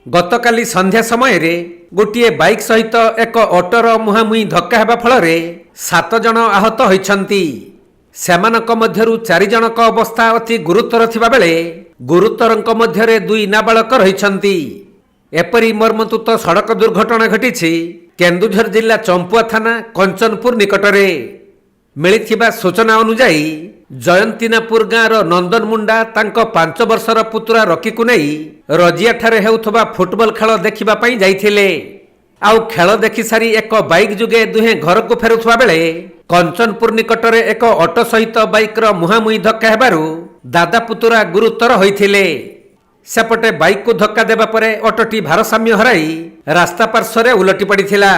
गतकाली संध्या समय रे गोटे बाइक सहित एक ऑटोर मुहांमुही धक्का हेबा फଳରେ 7 जन आहत होइछन्ति। सेमानक मध्यरु 4 जनक अवस्था अति गुरुतर थिबा बेले गुरुतरଙ୍କ मध्यरे 2 नाबालक रहिछन्ति। एपरि मर्मन्तुत सड़क दुर्घटना घटिछि केन्दुझर जिला चंपुआ थाना कंचनपुर निकटरे। मिलिथिबा सूचना अनुसार जयंतीनापुर गाँवर नंदन मुंडा तांको 5 वर्षर पुतुरा रकीकु नै रजिया ठारे हेउथबा फुटबॉल खेल देखिबा पई जाइथिले। आउ खेल देखि सारी एक बाइक जुगे दुहे घर को फेरुथबा बेले कंचनपुर निकटरे एक ऑटो सहित बाइकर मुहांमुही धक्का हेबारु दादा पुतुरा गुरुतर होइथिले। सेपटे बाइक को धक्का देबा परे ऑटोटी भारसाम्य हराई रास्ता पार्श्वरे उलटी पड़िथिला।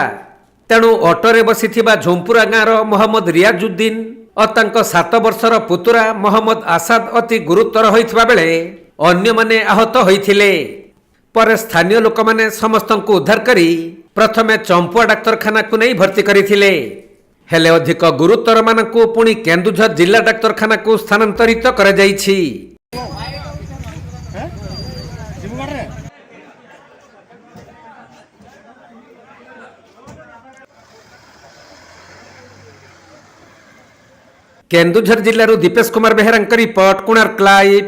तेणु ऑटोरे बसिथिबा झोंपुरा गाँवर मोहम्मद रियाजुद्दीन और तांको 7 वर्षर पुतुरा मोहम्मद आसाद अति गुरुतर होइथिबा बेले अन्य माने आहत होइथिले। पर स्थानीय लोक माने समस्तंकु उद्धार करी प्रथमे चंपुआ डाक्तरखाना को नहीं भर्ती करिथिले। हेले अधिक गुरुतर मानकु पुणी केन्दुझर जिला डाक्तरखाना को स्थानांतरित करा जाइछि। केन्दुझर जिल्लारू दीपेश कुमार बेहेरांक रिपोर्ट, कोणार्क लाइव।